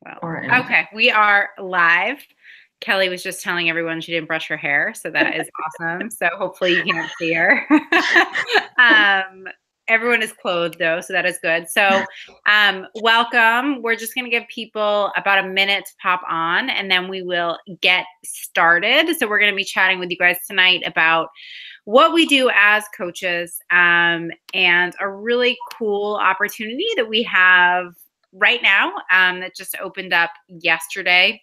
Well, okay, we are live. Kelly was just telling everyone she didn't brush her hair, so that is awesome. So hopefully you can't see her. Everyone is clothed though, so that is good. So welcome. We're just going to give people about a minute to pop on, and then we will get started. So we're going to be chatting with you guys tonight about what we do as coaches and a really cool opportunity that we have right now that just opened up yesterday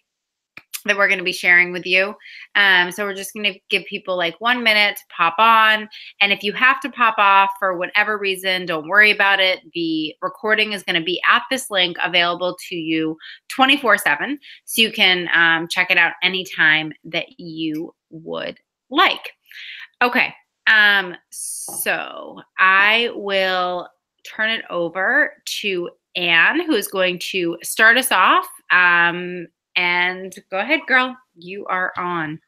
that we're going to be sharing with you. So we're just going to give people like 1 minute to pop on. And if you have to pop off for whatever reason, don't worry about it. The recording is going to be at this link available to you 24/7. So you can check it out anytime that you would like. Okay. So I will turn it over to Anne, who is going to start us off. And go ahead, girl. You are on.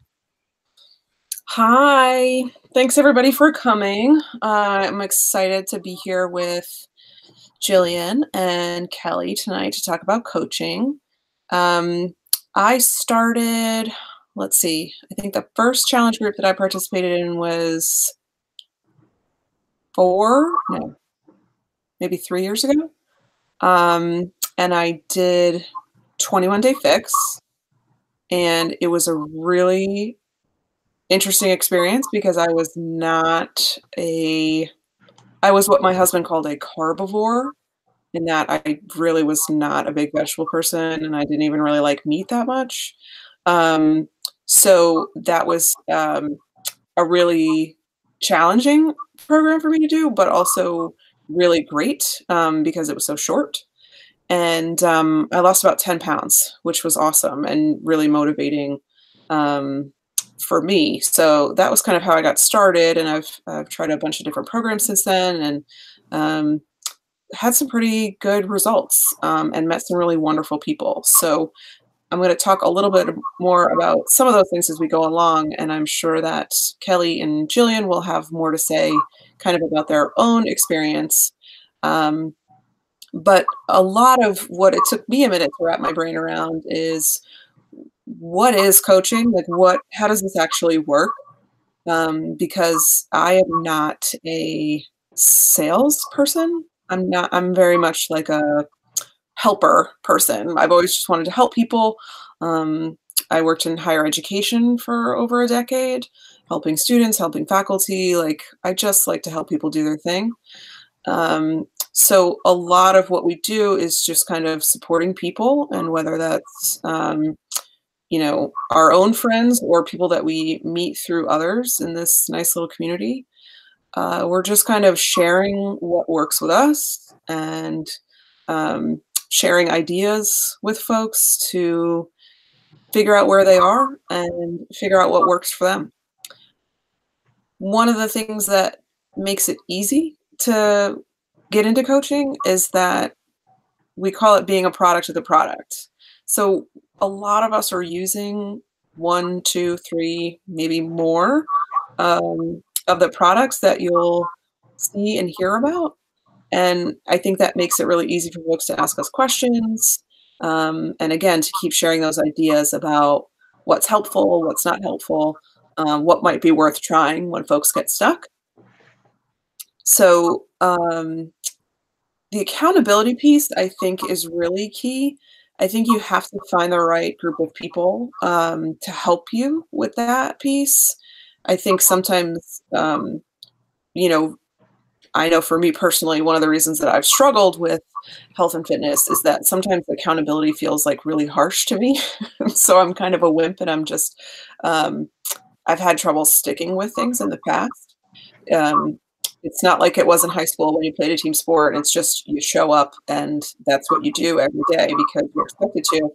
Hi. Thanks, everybody, for coming. I'm excited to be here with Jillian and Kelly tonight to talk about coaching. I started, let's see, I think the first challenge group that I participated in was maybe 3 years ago. And I did 21 Day Fix, and it was a really interesting experience because I was what my husband called a carbivore, in that I really was not a big vegetable person, and I didn't even really like meat that much. So that was a really challenging program for me to do, but also really great because it was so short. And I lost about 10 pounds, which was awesome and really motivating for me. So that was kind of how I got started. And I've tried a bunch of different programs since then, and had some pretty good results and met some really wonderful people. So I'm going to talk a little bit more about some of those things as we go along. And I'm sure that Kelly and Jillian will have more to say kind of about their own experience. But a lot of what it took me a minute to wrap my brain around is, what is coaching? Like, how does this actually work? Because I am not a salesperson. I'm very much like a helper person. I've always just wanted to help people. I worked in higher education for over a decade, helping students, helping faculty. Like, I just like to help people do their thing. So a lot of what we do is just kind of supporting people, and whether that's, our own friends or people that we meet through others in this nice little community. We're just kind of sharing what works with us and sharing ideas with folks to figure out where they are and figure out what works for them. One of the things that makes it easy to get into coaching is that we call it being a product of the product. So a lot of us are using 1, 2, 3, maybe more of the products that you'll see and hear about. And I think that makes it really easy for folks to ask us questions. And again, to keep sharing those ideas about what's helpful, what's not helpful, what might be worth trying when folks get stuck. So the accountability piece, I think, is really key. I think you have to find the right group of people to help you with that piece. I think sometimes, I know for me personally, one of the reasons that I've struggled with health and fitness is that sometimes accountability feels like really harsh to me. So I'm kind of a wimp, and I'm just, I've had trouble sticking with things in the past. It's not like it was in high school when you played a team sport. It's just you show up and that's what you do every day because you're expected to.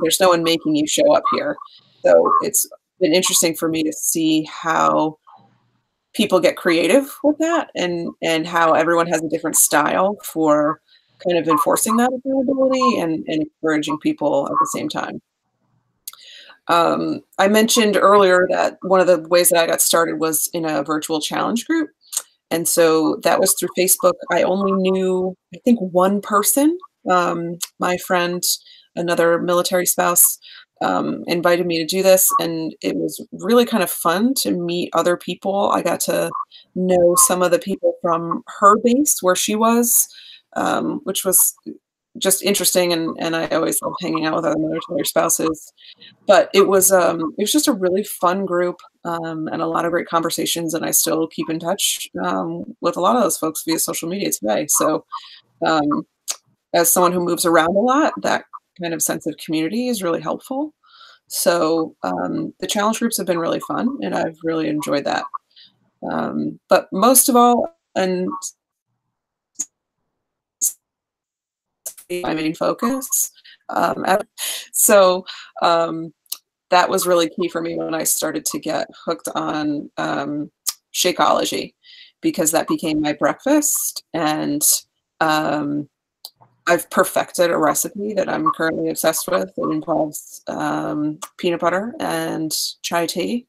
There's no one making you show up here. So it's been interesting for me to see how people get creative with that, and how everyone has a different style for kind of enforcing that accountability and encouraging people at the same time. I mentioned earlier that one of the ways that I got started was in a virtual challenge group. And so that was through Facebook. I only knew, I think, one person, my friend another military spouse invited me to do this, and it was really kind of fun to meet other people. I got to know some of the people from her base where she was, which was just interesting, and I always love hanging out with other military spouses. But it was just a really fun group, and a lot of great conversations, and I still keep in touch, with a lot of those folks via social media today. So, um, as someone who moves around a lot, that kind of sense of community is really helpful. So, the challenge groups have been really fun, and I've really enjoyed that. But most of all, and my main focus, so, um, that was really key for me when I started to get hooked on, Shakeology, because that became my breakfast, and, um, I've perfected a recipe that I'm currently obsessed with. It involves, peanut butter and chai tea.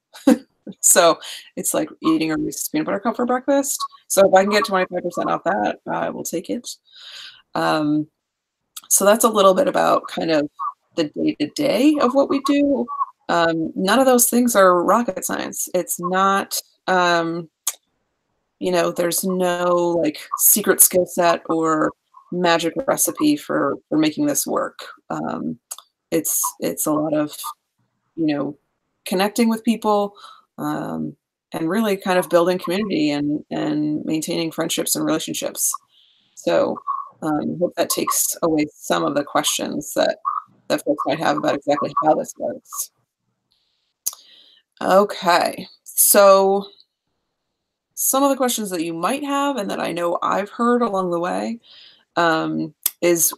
So, it's like eating a Reese's peanut butter cup for breakfast. So, if I can get 25% off that, I will take it. Um, so that's a little bit about kind of the day-to-day of what we do. None of those things are rocket science. It's not, there's no, like, secret skill set or magic recipe for making this work. It's a lot of, you know, connecting with people, um, and really kind of building community and maintaining friendships and relationships. So, hope that takes away some of the questions that folks might have about exactly how this works. Okay, so some of the questions that you might have and that I know I've heard along the way, is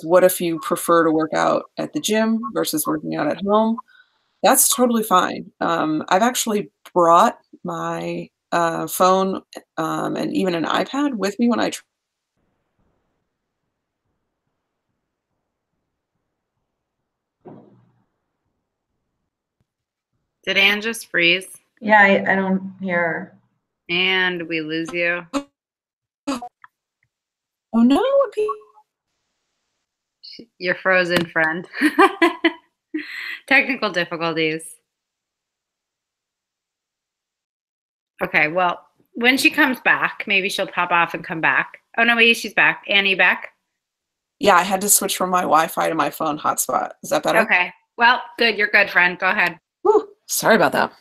what if you prefer to work out at the gym versus working out at home? That's totally fine. I've actually brought my, phone, and even an iPad with me when I Did Anne just freeze? Yeah, I don't hear. And we lose you. Oh, no, You're frozen, friend. Technical difficulties. Okay, well, when she comes back, maybe she'll pop off and come back. Oh, no, wait, she's back. Annie, back? Yeah, I had to switch from my Wi-Fi to my phone hotspot. Is that better? Okay. Well, good. You're good, friend. Go ahead. Whew, sorry about that.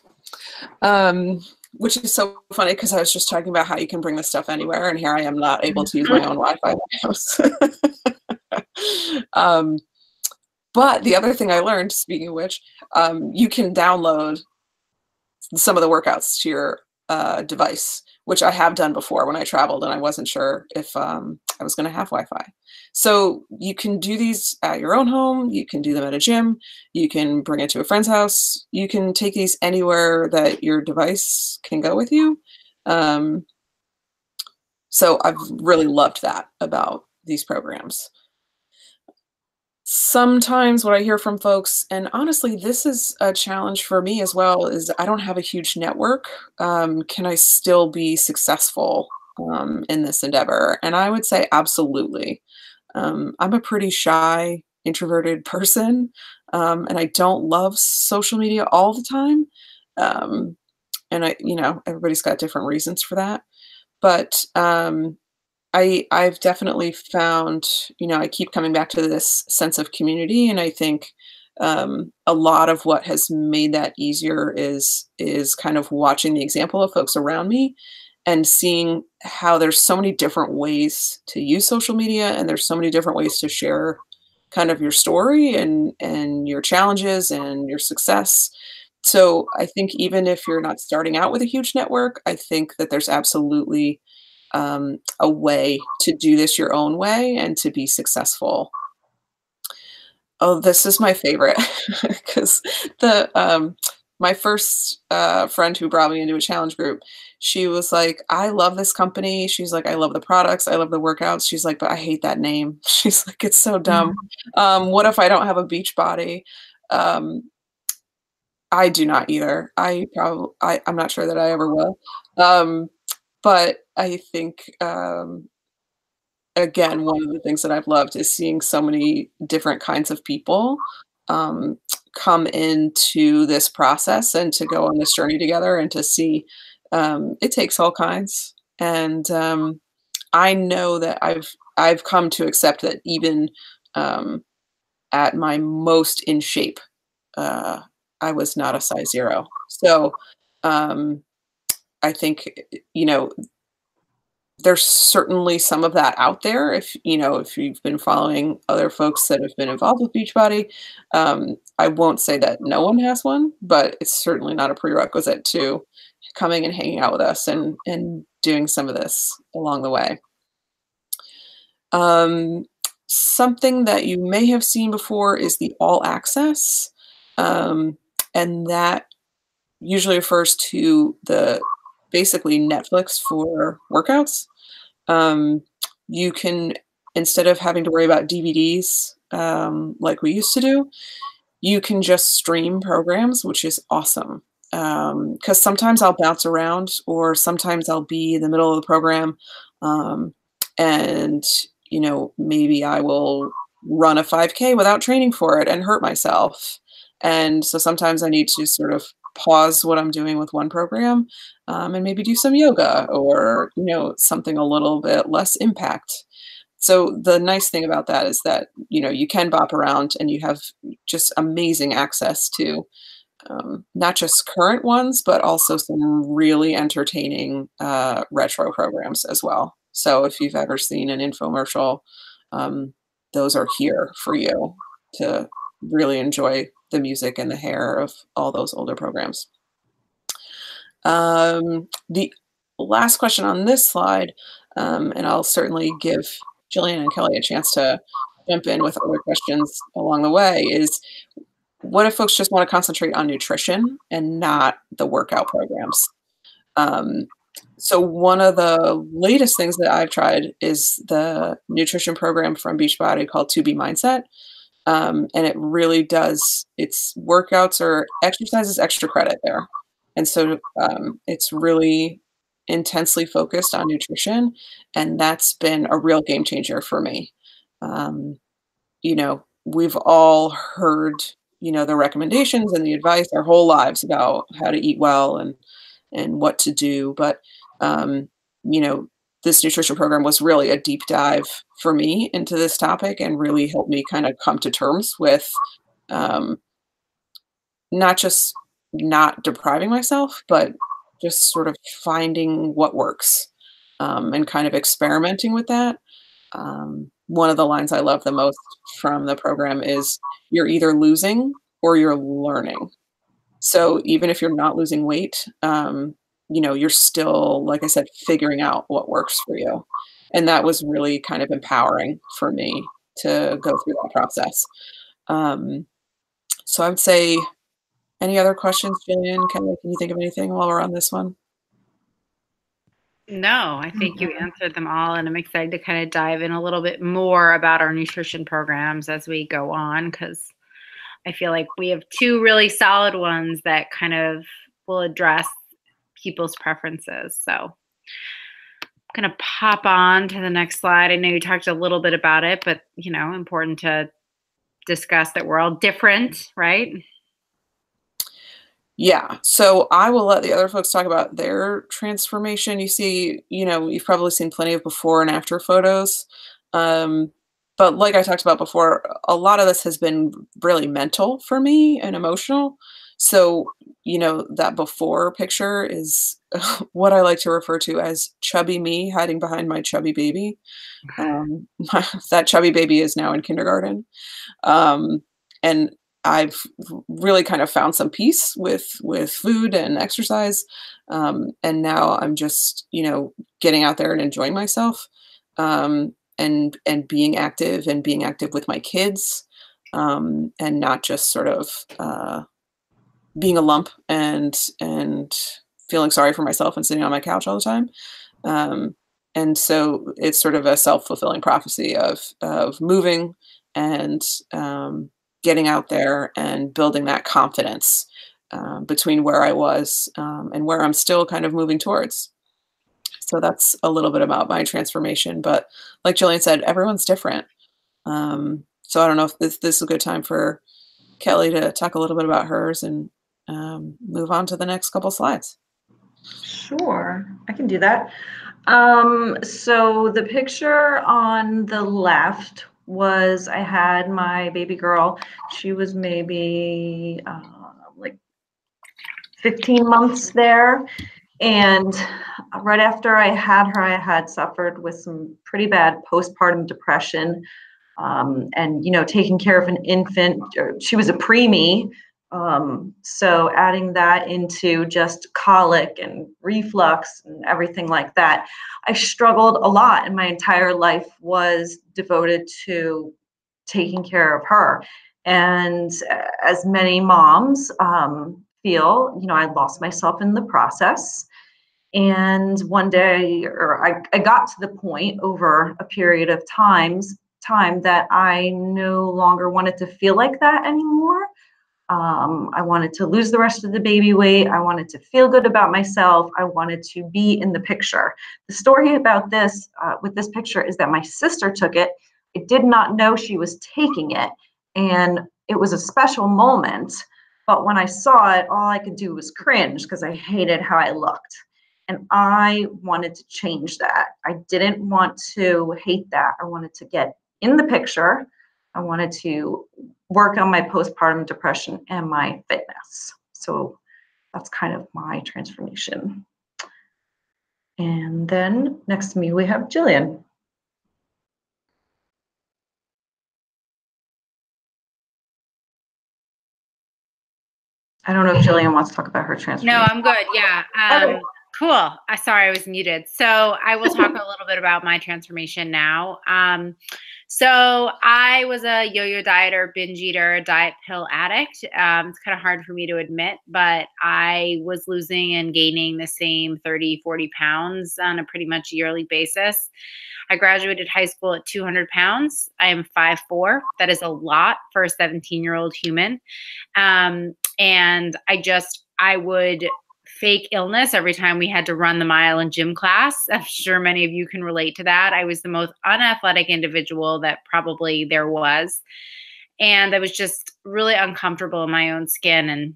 Which is so funny because I was just talking about how you can bring this stuff anywhere, and here I am not able to use my own Wi-Fi in my house. But the other thing I learned, speaking of which, you can download some of the workouts to your device, which I have done before when I traveled and I wasn't sure if I was going to have Wi-Fi. So you can do these at your own home. You can do them at a gym. You can bring it to a friend's house. You can take these anywhere that your device can go with you. So I've really loved that about these programs. Sometimes what I hear from folks, and honestly, this is a challenge for me as well, is I don't have a huge network. Can I still be successful in this endeavor? And I would say absolutely. I'm a pretty shy, introverted person, and I don't love social media all the time. And everybody's got different reasons for that. But I've definitely found, I keep coming back to this sense of community, and I think a lot of what has made that easier is kind of watching the example of folks around me and seeing how there's so many different ways to use social media, and there's so many different ways to share kind of your story and your challenges and your success. So I think even if you're not starting out with a huge network, I think that there's absolutely a way to do this your own way and to be successful. Oh, this is my favorite because my first friend who brought me into a challenge group, she was like, "I love this company." She's like, "I love the products, I love the workouts." She's like, "But I hate that name." She's like, "It's so dumb. What if I don't have a beach body?" Um, I do not either. I'm not sure that I ever will. But I think again, one of the things that I've loved is seeing so many different kinds of people um, come into this process and to go on this journey together and to see it takes all kinds. And I know that I've come to accept that even um, at my most in shape, uh, I was not a size 0. So um, I think, you know, there's certainly some of that out there if, you know, if you've been following other folks that have been involved with Beachbody. I won't say that no one has one, but it's certainly not a prerequisite to coming and hanging out with us and doing some of this along the way. Um, Something that you may have seen before is the all access. Um, and that usually refers to the basically Netflix for workouts. Um, you can, instead of having to worry about DVDs like we used to do, you can just stream programs, which is awesome. Because sometimes I'll bounce around, or sometimes I'll be in the middle of the program, um, and you know, maybe I will run a 5K without training for it and hurt myself. And so sometimes I need to sort of pause what I'm doing with one program and maybe do some yoga or, you know, something a little bit less impact. So the nice thing about that is that, you know, you can bop around and you have just amazing access to not just current ones, but also some really entertaining retro programs as well. So if you've ever seen an infomercial, um, those are here for you to really enjoy the music and the hair of all those older programs. The last question on this slide, and I'll certainly give Jillian and Kelly a chance to jump in with other questions along the way, is what if folks just want to concentrate on nutrition and not the workout programs? Um, so one of the latest things that I've tried is the nutrition program from Beachbody called 2B Mindset. And it really does, its workouts or exercises extra credit there. And so it's really intensely focused on nutrition. And that's been a real game changer for me. Um, you know, we've all heard, you know, the recommendations and the advice our whole lives about how to eat well and what to do. But you know, this nutrition program was really a deep dive for me into this topic and really helped me kind of come to terms with um, not just not depriving myself, but just sort of finding what works and kind of experimenting with that. One of the lines I love the most from the program is you're either losing or you're learning. So even if you're not losing weight, you know, you're still, like I said, figuring out what works for you. And that was really kind of empowering for me to go through that process. Um, so I would say, any other questions, Jillian? Can you think of anything while we're on this one? No, I think you answered them all, and I'm excited to kind of dive in a little bit more about our nutrition programs as we go on, because I feel like we have two really solid ones that kind of will address people's preferences. So I'm going to pop on to the next slide. I know you talked a little bit about it, but, you know, important to discuss that we're all different, right? Yeah. So I will let the other folks talk about their transformation. You see, you know, you've probably seen plenty of before and after photos. Um, but like I talked about before, a lot of this has been really mental for me and emotional. So, you know, that before picture is what I like to refer to as chubby me hiding behind my chubby baby. Um, that chubby baby is now in kindergarten. Um, and I've really kind of found some peace with food and exercise. And now I'm just, you know, getting out there and enjoying myself, and being active with my kids, and not just sort of being a lump and feeling sorry for myself and sitting on my couch all the time. Um, and so it's sort of a self-fulfilling prophecy of moving and getting out there and building that confidence between where I was and where I'm still kind of moving towards. So that's a little bit about my transformation. But like Jillian said, everyone's different. So I don't know if this is a good time for Kelly to talk a little bit about hers and move on to the next couple slides. Sure, I can do that. So the picture on the left was I had my baby girl. She was maybe like 15 months there. And right after I had her, I had suffered with some pretty bad postpartum depression. And, you know, taking care of an infant, she was a preemie. So adding that into just colic and reflux and everything like that, I struggled a lot, and my entire life was devoted to taking care of her. And as many moms feel, you know, I lost myself in the process. And one day, or I got to the point over a period of time that I no longer wanted to feel like that anymore. I wanted to lose the rest of the baby weight. I wanted to feel good about myself. I wanted to be in the picture. The story about this, with this picture, is that my sister took it. I did not know she was taking it. And it was a special moment. But when I saw it, all I could do was cringe because I hated how I looked. And I wanted to change that. I didn't want to hate that. I wanted to get in the picture. I wanted to work on my postpartum depression and my fitness. So that's kind of my transformation. And then next to me, we have Jillian. I don't know if Jillian wants to talk about her transformation. No, I'm good. Yeah. Okay. Cool. Sorry, I was muted. So I will talk a little bit about my transformation now. So I was a yo-yo dieter, binge eater, diet pill addict. It's kind of hard for me to admit, but I was losing and gaining the same 30, 40 pounds on a pretty much yearly basis. I graduated high school at 200 pounds. I am 5'4". That is a lot for a 17-year-old human. And I would fake illness every time we had to run the mile in gym class. I'm sure many of you can relate to that. I was the most unathletic individual that probably there was. And I was just really uncomfortable in my own skin. And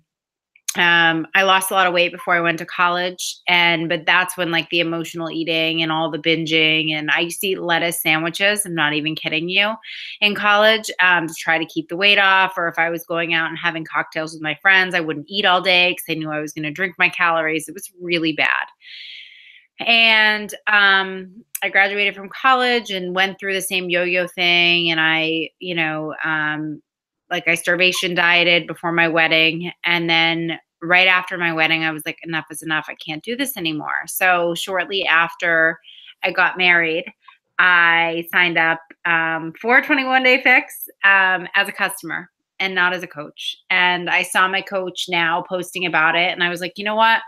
I lost a lot of weight before I went to college. But that's when like the emotional eating and all the binging, and I used to eat lettuce sandwiches. I'm not even kidding you, in college, to try to keep the weight off. Or if I was going out and having cocktails with my friends, I wouldn't eat all day because I knew I was going to drink my calories. It was really bad. And I graduated from college and went through the same yo-yo thing. And I, I starvation dieted before my wedding. And then right after my wedding, I was like, enough is enough. I can't do this anymore. So shortly after I got married, I signed up for 21 Day Fix as a customer and not as a coach. And I saw my coach now posting about it. And I was like, you know what?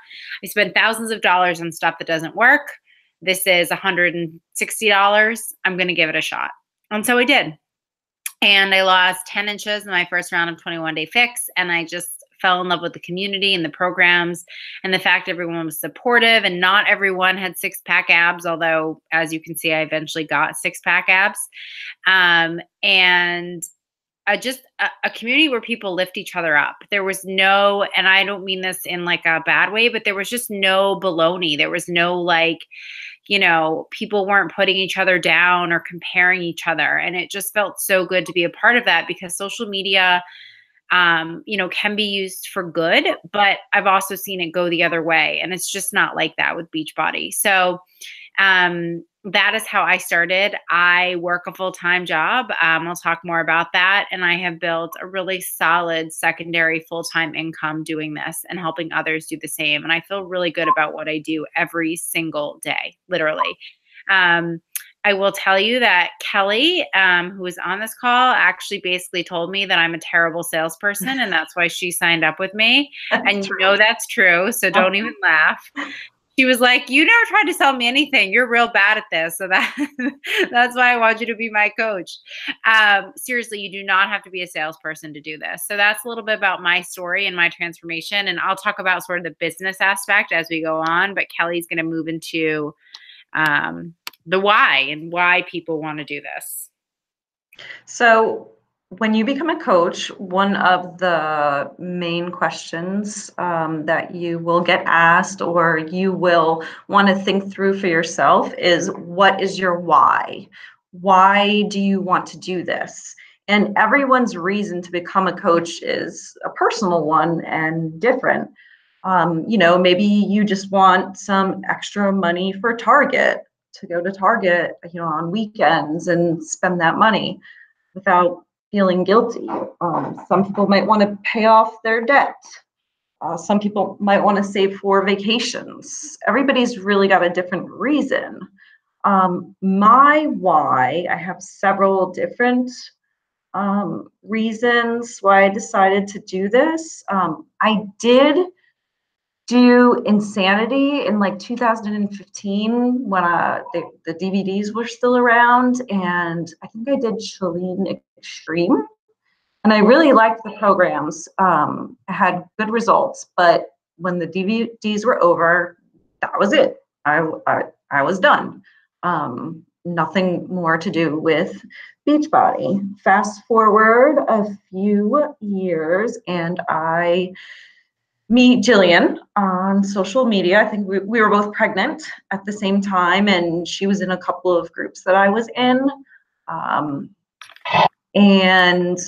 I spent thousands of dollars on stuff that doesn't work. This is $160. I'm going to give it a shot. And so I did. And I lost 10 inches in my first round of 21 Day Fix. And I just fell in love with the community and the programs and the fact everyone was supportive, and not everyone had six-pack abs, although as you can see, I eventually got six-pack abs. And just a community where people lift each other up. There was no, and I don't mean this in like a bad way, but there was just no baloney. There was no people weren't putting each other down or comparing each other. And it just felt so good to be a part of that, because social media, can be used for good, but I've also seen it go the other way. And it's just not like that with Beachbody. So that is how I started. I work a full-time job. I'll talk more about that. And I have built a really solid secondary full-time income doing this and helping others do the same. And I feel really good about what I do every single day, literally. I will tell you that Kelly, who was on this call, actually basically told me that I'm a terrible salesperson, and that's why she signed up with me. And you know that's true, so don't even laugh. She was like, you never tried to sell me anything. You're real bad at this. So that's why I want you to be my coach. Seriously, you do not have to be a salesperson to do this. So that's a little bit about my story and my transformation. And I'll talk about sort of the business aspect as we go on, but Kelly's going to move into the why and why people want to do this. So when you become a coach, one of the main questions that you will get asked or you will want to think through for yourself is, what is your why? Why do you want to do this? And everyone's reason to become a coach is a personal one and different. Maybe you just want some extra money for Target, to go to Target, on weekends and spend that money without feeling guilty. Some people might want to pay off their debt. Some people might want to save for vacations. Everybody's really got a different reason. My why, I have several different reasons why I decided to do this. I did do Insanity in like 2015 when the DVDs were still around, and I think I did Jillian Extreme, and I really liked the programs. I had good results, but when the DVDs were over, that was it. I was done. Nothing more to do with Beachbody. Fast forward a few years, and I meet Jillian on social media. I think we were both pregnant at the same time, and she was in a couple of groups that I was in. And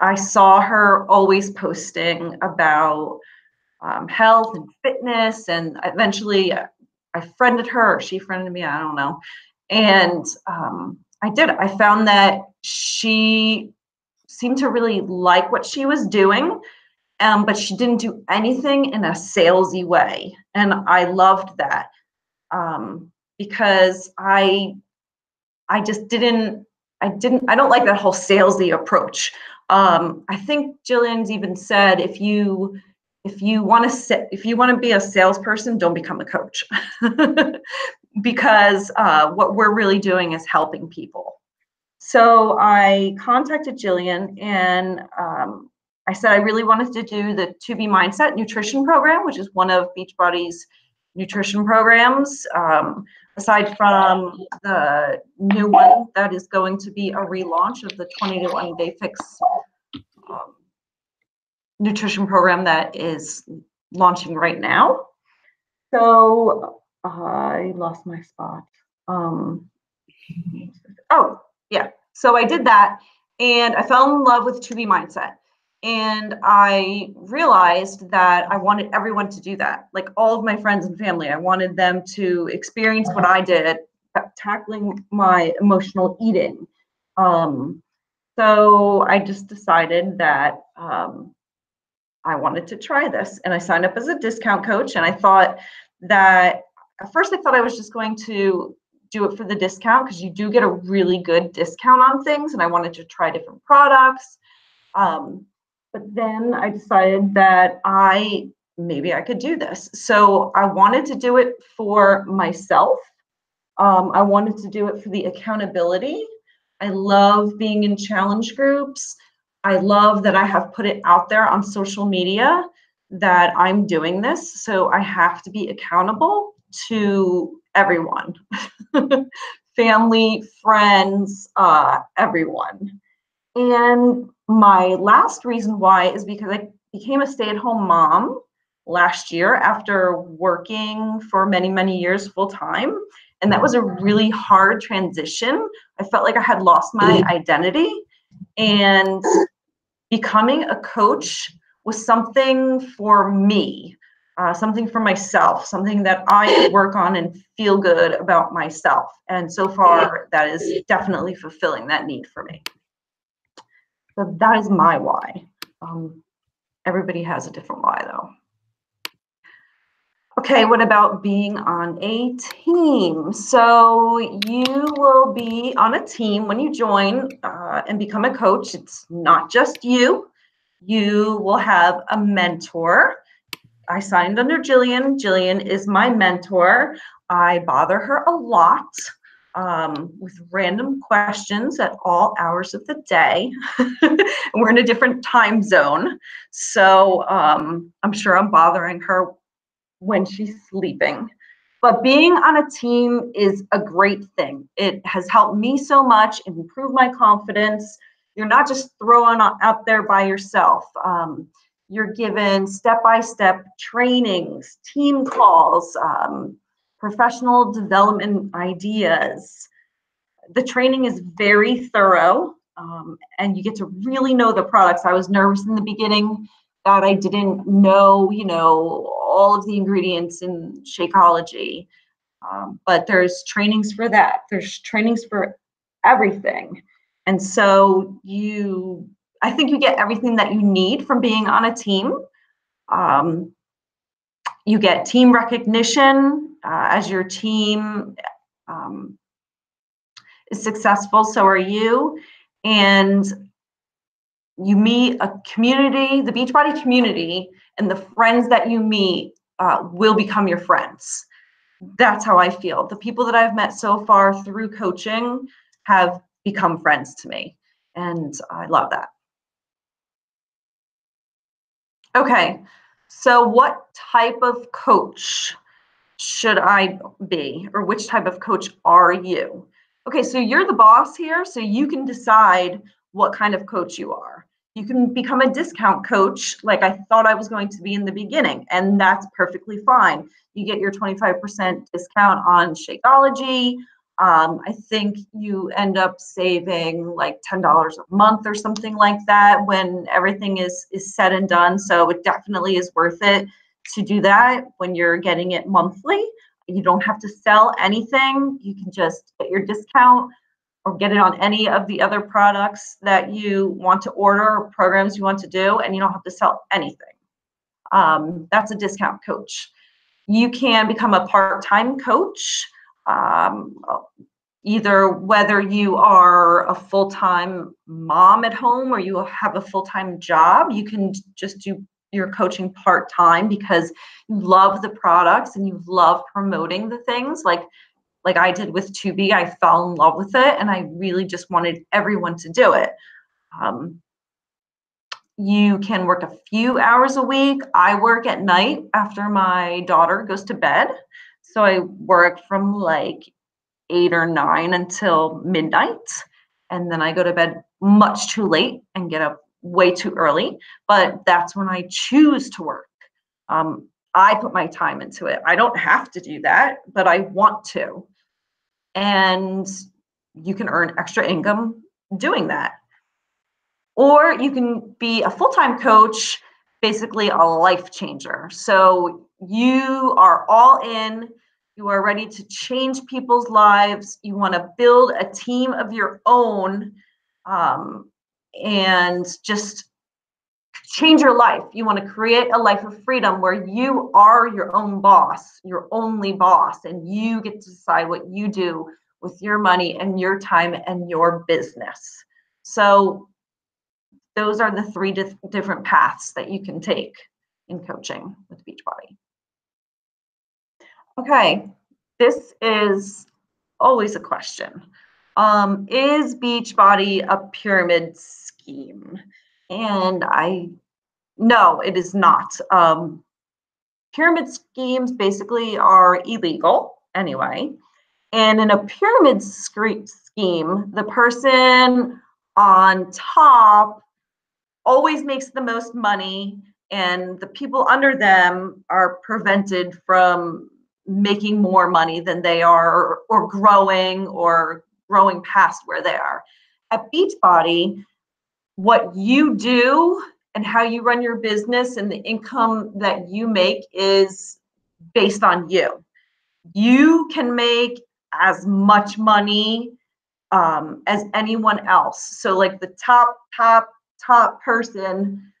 I saw her always posting about health and fitness, and eventually I friended her, or she friended me, I don't know. And I found that she seemed to really like what she was doing, but she didn't do anything in a salesy way. And I loved that because I don't like that whole salesy approach. I think Jillian's even said, if you want to be a salesperson, don't become a coach, because what we're really doing is helping people. So I contacted Jillian, and I said I really wanted to do the To Be Mindset nutrition program, which is one of Beachbody's nutrition programs. Aside from the new one that is going to be a relaunch of the 21 Day Fix nutrition program that is launching right now. So I lost my spot. Oh, yeah. So I did that, and I fell in love with To Be Mindset. And I realized that I wanted everyone to do that. Like all of my friends and family, I wanted them to experience what I did, tackling my emotional eating. So I just decided that I wanted to try this, and I signed up as a discount coach. And I thought that at first I thought I was just going to do it for the discount, because you do get a really good discount on things, and I wanted to try different products. But then I decided that maybe I could do this. So I wanted to do it for myself. I wanted to do it for the accountability. I love being in challenge groups. I love that I have put it out there on social media that I'm doing this. So I have to be accountable to everyone, family, friends, everyone. And my last reason why is because I became a stay-at-home mom last year after working for many, many years full time. And that was a really hard transition. I felt like I had lost my identity, and becoming a coach was something for me, something for myself, something that I could work on and feel good about myself. And so far, that is definitely fulfilling that need for me. So that is my why. Everybody has a different why, though. Okay, what about being on a team? So you will be on a team when you join and become a coach. It's not just you. You will have a mentor. I signed under Jillian. Jillian is my mentor. I bother her a lot with random questions at all hours of the day. We're in a different time zone, so I'm sure I'm bothering her when she's sleeping. But being on a team is a great thing. It has helped me so much, improve my confidence. You're not just thrown out there by yourself. You're given step-by-step trainings, team calls, professional development ideas. The training is very thorough, and you get to really know the products. I was nervous in the beginning that I didn't know, all of the ingredients in Shakeology. But there's trainings for that. There's trainings for everything. And so I think you get everything that you need from being on a team. You get team recognition as your team is successful, so are you. And you meet a community, the Beachbody community, and the friends that you meet will become your friends. That's how I feel. The people that I've met so far through coaching have become friends to me, and I love that. Okay, so what type of coach should I be, or which type of coach are you? Okay, so you're the boss here, so you can decide what kind of coach you are. You can become a discount coach like I thought I was going to be in the beginning, and that's perfectly fine. You get your 25% discount on Shakeology. I think you end up saving like $10 a month or something like that when everything is said and done. So it definitely is worth it to do that when you're getting it monthly. You don't have to sell anything. You can just get your discount or get it on any of the other products that you want to order or programs you want to do, and you don't have to sell anything. That's a discount coach. You can become a part-time coach, either whether you are a full-time mom at home or you have a full-time job. You can just do your coaching part-time because you love the products and you love promoting the things like I did with 2B. I fell in love with it and I really just wanted everyone to do it. You can work a few hours a week. I work at night after my daughter goes to bed. So I work from like 8 or 9 until midnight. And then I go to bed much too late and get up way too early. But that's when I choose to work. I put my time into it. I don't have to do that, but I want to. And you can earn extra income doing that. Or you can be a full-time coach, basically a life changer. So you are all in, you are ready to change people's lives. You want to build a team of your own and just change your life. You want to create a life of freedom where you are your own boss, your only boss, and you get to decide what you do with your money and your time and your business. So those are the 3 different paths that you can take in coaching with Beachbody. Okay, this is always a question. Is Beachbody a pyramid scheme? And no, it is not. Pyramid schemes basically are illegal anyway. And in a pyramid scheme, the person on top always makes the most money, and the people under them are prevented from making more money than they are or growing past where they are. At Beachbody, what you do and how you run your business and the income that you make is based on you. You can make as much money as anyone else. So like the top person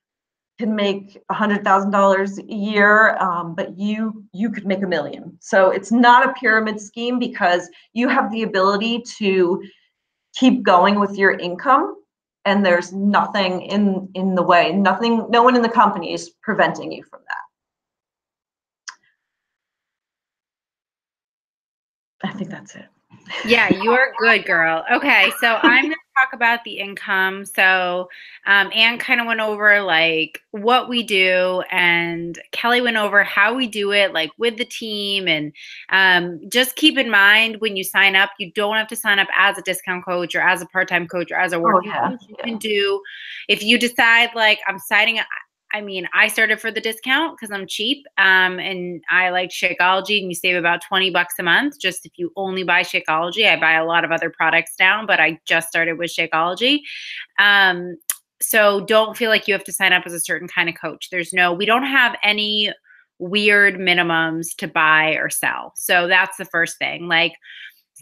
can make $100,000 a year, but you could make $1 million. So it's not a pyramid scheme because you have the ability to keep going with your income, and there's nothing in the way. No one in the company is preventing you from that. I think that's it. Yeah, you're good, girl. Okay, so I'm going to talk about the income. So Anne kind of went over like what we do, and Kelly went over how we do it, like with the team. And just keep in mind when you sign up, you don't have to sign up as a discount coach or as a part-time coach or as a working coach. You can do, if you decide like I'm signing up. I mean, I started for the discount because I'm cheap, and I like Shakeology, and you save about $20 a month. Just if you only buy Shakeology, I buy a lot of other products now, but I just started with Shakeology. So don't feel like you have to sign up as a certain kind of coach. We don't have any weird minimums to buy or sell. So that's the first thing. Like,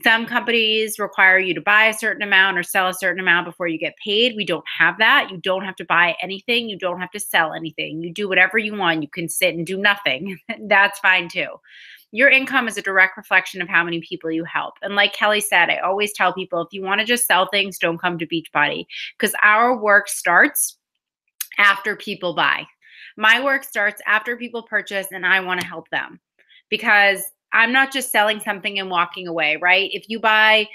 some companies require you to buy a certain amount or sell a certain amount before you get paid. We don't have that. You don't have to buy anything. You don't have to sell anything. You do whatever you want. You can sit and do nothing. That's fine too. Your income is a direct reflection of how many people you help. And like Kelly said, I always tell people, if you want to just sell things, don't come to Beachbody, because our work starts after people buy. My work starts after people purchase, and I want to help them, because I'm not just selling something and walking away, right? If you buy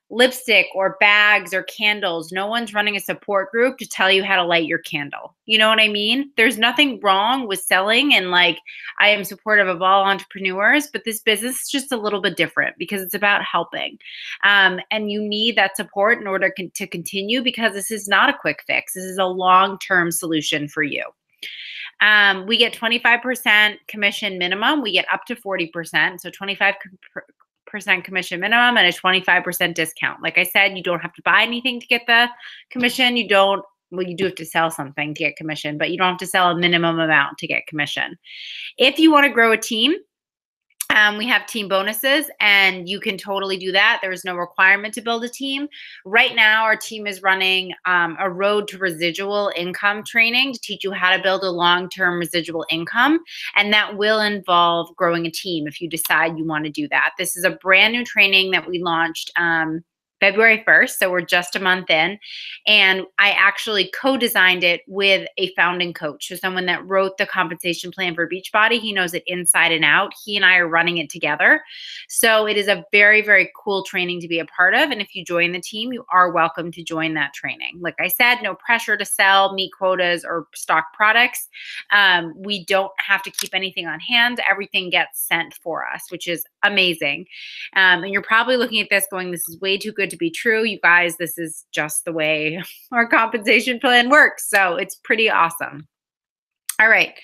lipstick or bags or candles, no one's running a support group to tell you how to light your candle. You know what I mean? There's nothing wrong with selling, and like, I am supportive of all entrepreneurs, but this business is just a little bit different because it's about helping. And you need that support in order to continue, because this is not a quick fix. This is a long-term solution for you. We get 25% commission minimum. We get up to 40%. So 25% commission minimum and a 25% discount. Like I said, you don't have to buy anything to get the commission. You do have to sell something to get commission, but you don't have to sell a minimum amount to get commission. If you want to grow a team, we have team bonuses, and you can totally do that. There's no requirement to build a team. Right now, our team is running a road to residual income training to teach you how to build a long-term residual income. And that will involve growing a team if you decide you want to do that. This is a brand new training that we launched February 1st. So we're just a month in, and I actually co-designed it with a founding coach. So someone that wrote the compensation plan for Beachbody. He knows it inside and out. He and I are running it together. So it is a very, very cool training to be a part of. And if you join the team, you are welcome to join that training. Like I said, no pressure to sell, meet quotas, or stock products. We don't have to keep anything on hand. Everything gets sent for us, which is amazing. And you're probably looking at this going, this is way too good to be true. You guys, this is just the way our compensation plan works. So it's pretty awesome. All right.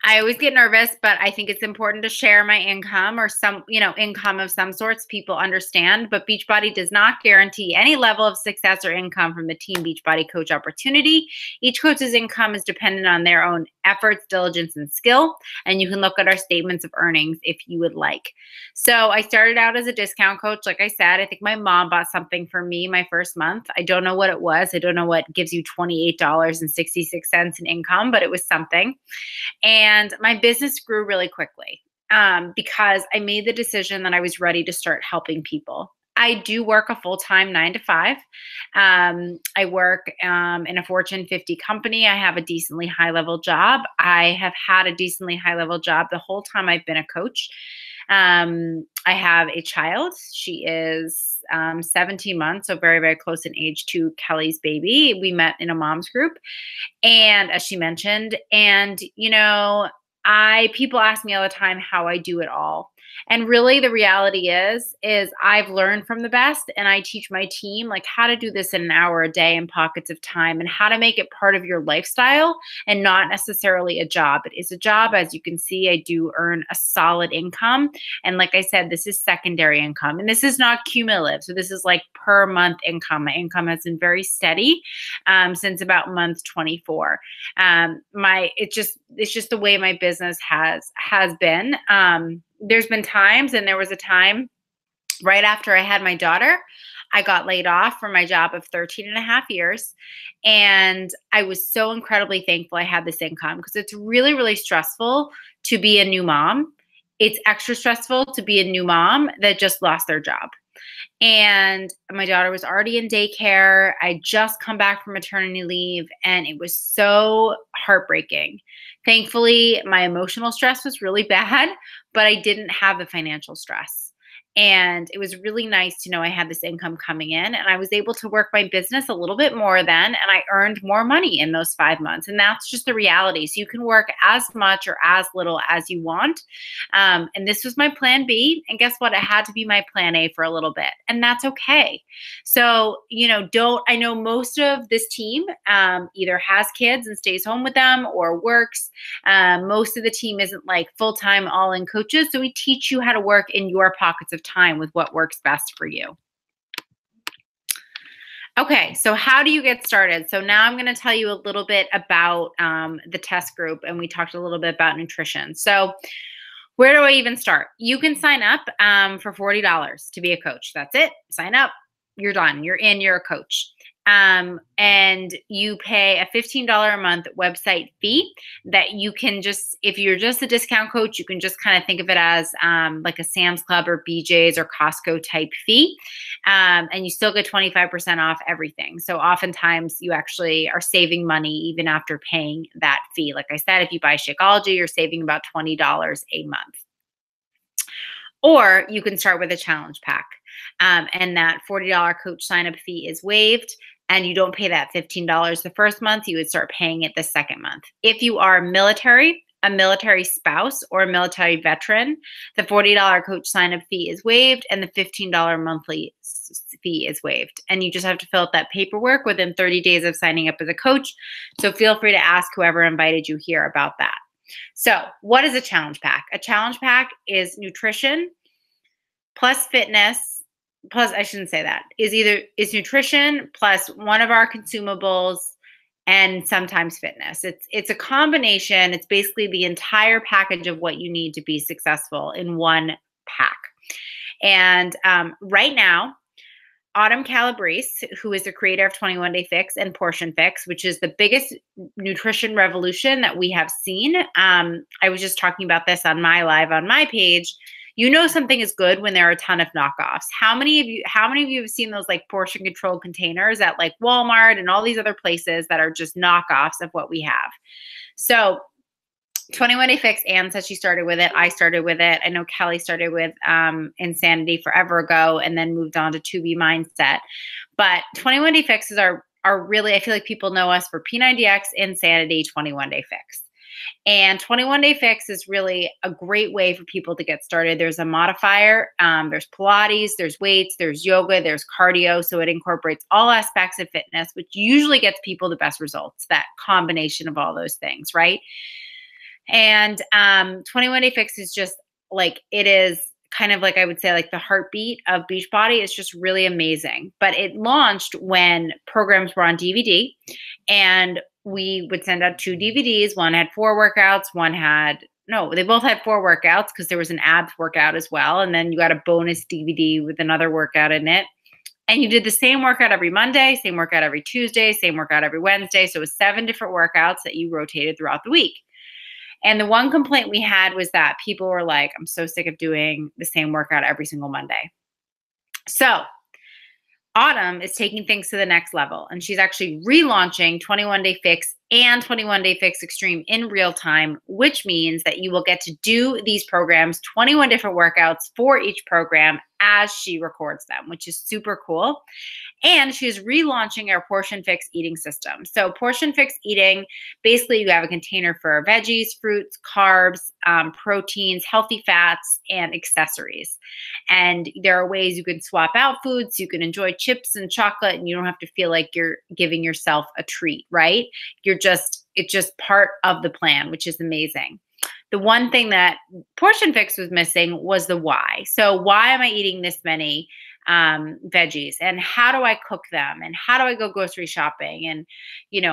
I always get nervous, but I think it's important to share my income, or some, income of some sorts people understand. But Beachbody does not guarantee any level of success or income from the Team Beachbody Coach opportunity. Each coach's income is dependent on their own efforts, diligence, and skill. And you can look at our statements of earnings if you would like. So I started out as a discount coach. Like I said, I think my mom bought something for me my first month. I don't know what it was. I don't know what gives you $28.66 in income, but it was something. And my business grew really quickly because I made the decision that I was ready to start helping people. I do work a full-time 9 to 5. I work in a Fortune 50 company. I have a decently high-level job. I have had a decently high-level job the whole time I've been a coach. I have a child. She is 17 months, so very, very close in age to Kelly's baby. We met in a mom's group, and as she mentioned, and people ask me all the time how I do it all. And really the reality is I've learned from the best, and I teach my team like how to do this in an hour a day in pockets of time, and how to make it part of your lifestyle and not necessarily a job. It is a job. As you can see, I do earn a solid income. And like I said, this is secondary income, and this is not cumulative. So this is like per month income. My income has been very steady since about month 24. It's just the way my business has been. There's been times, and there was a time right after I had my daughter, I got laid off from my job of 13 and a half years. And I was so incredibly thankful I had this income, because it's really, really stressful to be a new mom. It's extra stressful to be a new mom that just lost their job. And my daughter was already in daycare. I just come back from maternity leave, and it was so heartbreaking. Thankfully, my emotional stress was really bad, but I didn't have the financial stress. And it was really nice to know I had this income coming in, and I was able to work my business a little bit more then, and I earned more money in those 5 months. And that's just the reality. So you can work as much or as little as you want. And this was my plan B. And guess what? It had to be my plan A for a little bit. And that's okay. So, I know most of this team either has kids and stays home with them or works. Most of the team isn't like full-time all-in coaches. So we teach you how to work in your pockets of time with what works best for you. Okay, so how do you get started? So now I'm going to tell you a little bit about the test group, and we talked a little bit about nutrition. So where do I even start? You can sign up for $40 to be a coach. That's it. Sign up. You're done. You're in. You're a coach. And you pay a $15 a month website fee that you can just, if you're just a discount coach, you can just kind of think of it as like a Sam's Club or BJ's or Costco type fee. And you still get 25% off everything. So oftentimes you actually are saving money even after paying that fee. Like I said, if you buy Shakeology, you're saving about $20 a month. Or you can start with a challenge pack. And that $40 coach sign-up fee is waived, and you don't pay that $15 the first month. You would start paying it the second month. If you are military, a military spouse, or a military veteran, the $40 coach sign-up fee is waived, and the $15 monthly fee is waived. And you just have to fill out that paperwork within 30 days of signing up as a coach. So feel free to ask whoever invited you here about that. So what is a challenge pack? A challenge pack is nutrition plus fitness, plus, I shouldn't say that, is nutrition plus one of our consumables and sometimes fitness. It's a combination. It's basically the entire package of what you need to be successful in one pack. And right now, Autumn Calabrese, who is the creator of 21 Day Fix and Portion Fix, which is the biggest nutrition revolution that we have seen. I was just talking about this on my live on my page. You know something is good when there are a ton of knockoffs. How many of you have seen those like portion control containers at like Walmart and all these other places that are just knockoffs of what we have? So 21 Day Fix, Anne said she started with it. I started with it. I know Kelly started with Insanity forever ago and then moved on to 2B Mindset. But 21 Day Fixes are really, I feel like people know us for P90X, Insanity, 21 Day Fix. And 21 Day Fix is really a great way for people to get started. There's a modifier, there's Pilates, there's weights, there's yoga, there's cardio. So it incorporates all aspects of fitness, which usually gets people the best results, that combination of all those things, right? And 21 Day Fix is just like, it is kind of like, I would say, like the heartbeat of Beachbody. It's just really amazing. But it launched when programs were on DVD, and we would send out 2 DVDs. One had 4 workouts. They both had 4 workouts because there was an abs workout as well. And then you got a bonus DVD with another workout in it. And you did the same workout every Monday, same workout every Tuesday, same workout every Wednesday. So it was 7 different workouts that you rotated throughout the week. And the one complaint we had was that people were like, I'm so sick of doing the same workout every single Monday. So Autumn is taking things to the next level, and she's actually relaunching 21 Day Fix and 21 Day Fix Extreme in real time, which means that you will get to do these programs, 21 different workouts for each program as she records them, which is super cool. And she's relaunching our Portion Fix eating system. So Portion Fix eating, basically you have a container for veggies, fruits, carbs, proteins, healthy fats, and accessories. And there are ways you can swap out foods. You can enjoy chips and chocolate, and you don't have to feel like you're giving yourself a treat, right? It's just part of the plan, which is amazing. The one thing that Portion Fix was missing was the why. So why am I eating this many veggies, and how do I cook them, and how do I go grocery shopping, and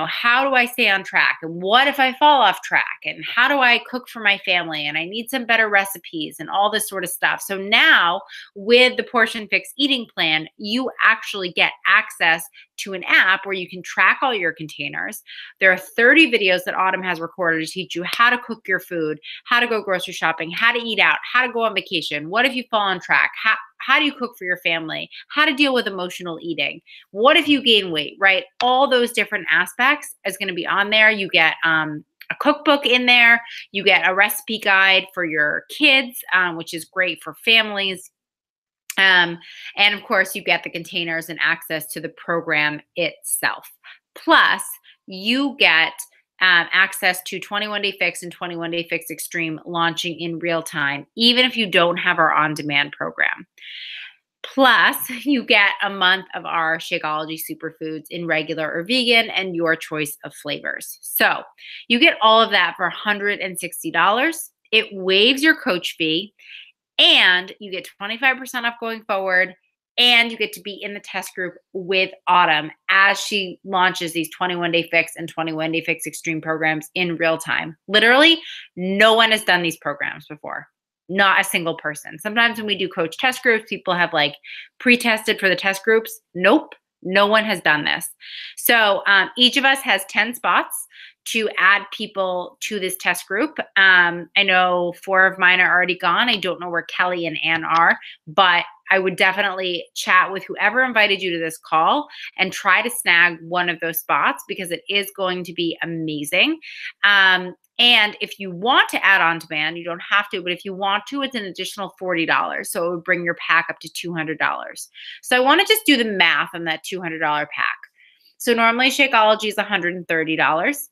how do I stay on track, and what if I fall off track, and how do I cook for my family, and I need some better recipes and all this sort of stuff. So now with the Portion Fix eating plan, you actually get access to an app where you can track all your containers. There are 30 videos that Autumn has recorded to teach you how to cook your food, how to go grocery shopping, how to eat out, how to go on vacation. What if you fall on track? How do you cook for your family? How to deal with emotional eating? What if you gain weight, right? All those different aspects is going to be on there. You get a cookbook in there. You get a recipe guide for your kids, which is great for families. And of course, you get the containers and access to the program itself. Plus, you get access to 21 Day Fix and 21 Day Fix Extreme launching in real time, even if you don't have our on-demand program. Plus, you get a month of our Shakeology superfoods in regular or vegan and your choice of flavors. So you get all of that for $160. It waives your coach fee, and you get 25% off going forward, and you get to be in the test group with Autumn as she launches these 21 Day Fix and 21 Day Fix Extreme programs in real time. Literally, no one has done these programs before. Not a single person. Sometimes when we do coach test groups, people have like pre-tested for the test groups. Nope, no one has done this. So each of us has 10 spots to add people to this test group. I know 4 of mine are already gone. I don't know where Kelly and Ann are, but I would definitely chat with whoever invited you to this call and try to snag one of those spots, because it is going to be amazing. And if you want to add on demand, you don't have to, but if you want to, it's an additional $40. So it would bring your pack up to $200. So I want to just do the math on that $200 pack. So normally Shakeology is $130.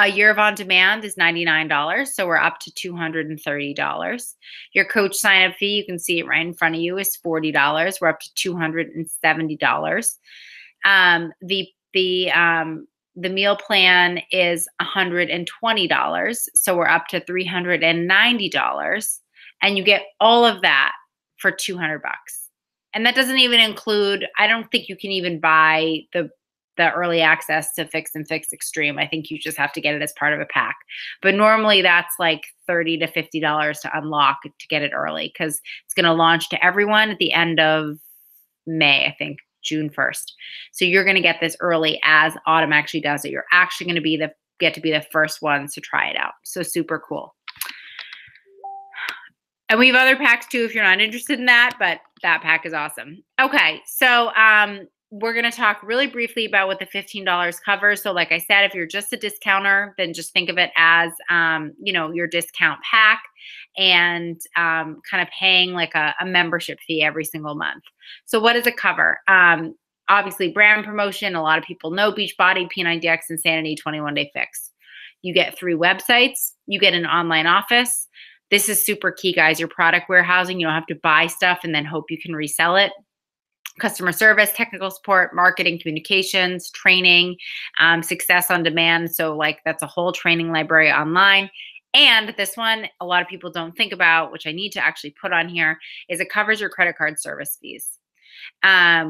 A year of on demand is $99. So we're up to $230. Your coach sign up fee, you can see it right in front of you, is $40. We're up to $270. The meal plan is $120. So we're up to $390. And you get all of that for $200. And that doesn't even include, I don't think you can even buy the early access to Fix and Fix Extreme. I think you just have to get it as part of a pack. But normally that's like $30 to $50 to unlock to get it early, because it's going to launch to everyone at the end of May, I think, June 1st. So you're going to get this early as Autumn actually does it. You're actually going to get to be the first ones to try it out. So super cool. And we have other packs too if you're not interested in that, but that pack is awesome. Okay, so we're going to talk really briefly about what the $15 covers. So like I said, if you're just a discounter, then just think of it as, your discount pack, and kind of paying like a membership fee every single month. So what does it cover? Obviously brand promotion. A lot of people know Beachbody, P90X, Insanity, 21 Day Fix. You get 3 websites. You get an online office. This is super key, guys. Your product warehousing. You don't have to buy stuff and then hope you can resell it. Customer service, technical support, marketing, communications, training, success on demand. So like that's a whole training library online. And this one, a lot of people don't think about, which I need to actually put on here, is it covers your credit card service fees,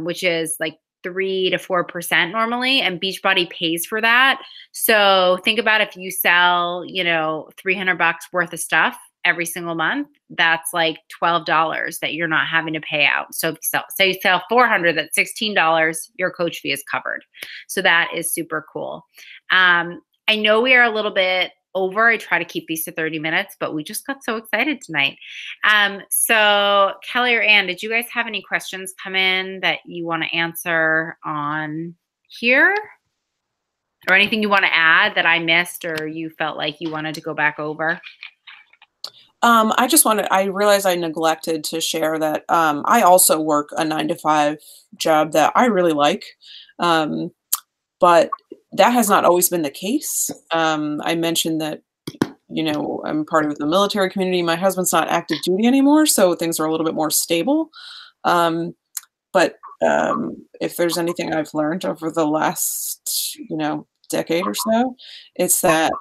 which is like 3 to 4% normally, and Beachbody pays for that. So think about if you sell, $300 worth of stuff every single month, that's like $12 that you're not having to pay out. So if you sell 400, that's $16, your coach fee is covered. So that is super cool. I know we are a little bit over. I try to keep these to 30 minutes, but we just got so excited tonight. So Kelly or Ann, did you guys have any questions come in that you want to answer on here? Or anything you want to add that I missed or you felt like you wanted to go back over? I realized I neglected to share that I also work a 9-to-5 job that I really like, but that has not always been the case. I mentioned that, I'm part of the military community. My husband's not active duty anymore, so things are a little bit more stable. But if there's anything I've learned over the last, decade or so, it's that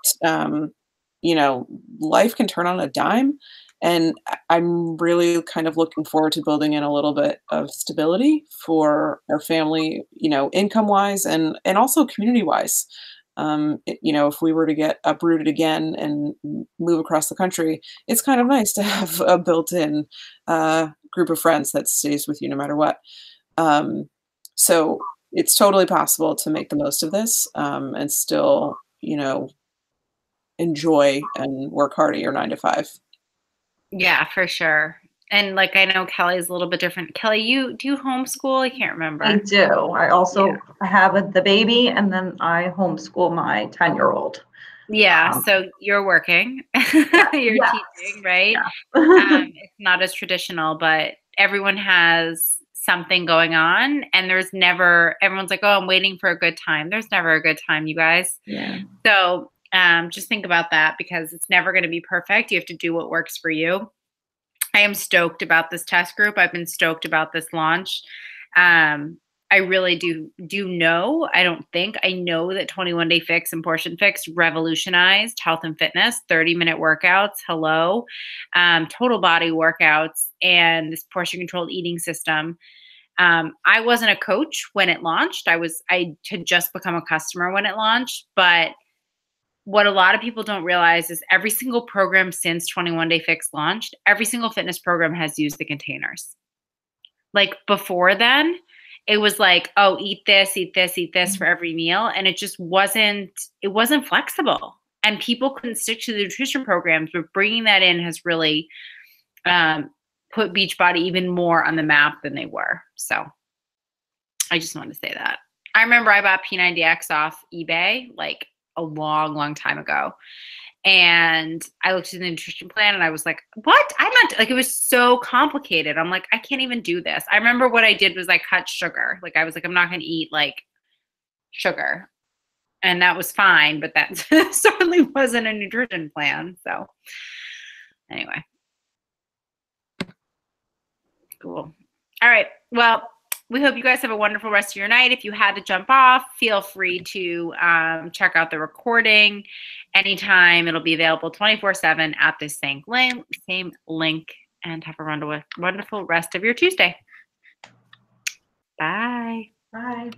life can turn on a dime, and I'm really kind of looking forward to building in a little bit of stability for our family, income-wise and also community-wise. If we were to get uprooted again and move across the country, it's kind of nice to have a built-in group of friends that stays with you no matter what. So it's totally possible to make the most of this and still, enjoy and work hard at your 9-to-5. Yeah, for sure. And like, I know Kelly's a little bit different. Kelly, do you homeschool? I can't remember. I do. I also have the baby, and then I homeschool my 10-year-old. Yeah. So you're working, you're teaching, right? Yeah. It's not as traditional, but everyone has something going on, and there's never, everyone's like, oh, I'm waiting for a good time. There's never a good time, you guys. Yeah. So just think about that, because it's never going to be perfect. You have to do what works for you. I am stoked about this test group. I've been stoked about this launch. I really do know, I know that 21 Day Fix and Portion Fix revolutionized health and fitness, 30-minute workouts, total body workouts, and this portion controlled eating system. I wasn't a coach when it launched. I had just become a customer when it launched, but what a lot of people don't realize is every single program since 21 Day Fix launched, every single fitness program has used the containers. Like before then, it was like, oh, eat this for every meal. And it just wasn't flexible. And people couldn't stick to the nutrition programs, but bringing that in has really put Beachbody even more on the map than they were. So I just wanted to say that. I remember I bought P90X off eBay like a long, long time ago. And I looked at the nutrition plan and I was like, what? I'm not, like, it was so complicated. I'm like, I can't even do this. I remember what I did was I cut sugar. Like, I was like, I'm not going to eat like sugar. And that was fine, but that certainly wasn't a nutrition plan. So anyway. Cool. All right. Well, we hope you guys have a wonderful rest of your night. If you had to jump off, feel free to check out the recording anytime. It'll be available 24/7 at this same link, and have a wonderful rest of your Tuesday. Bye. Bye.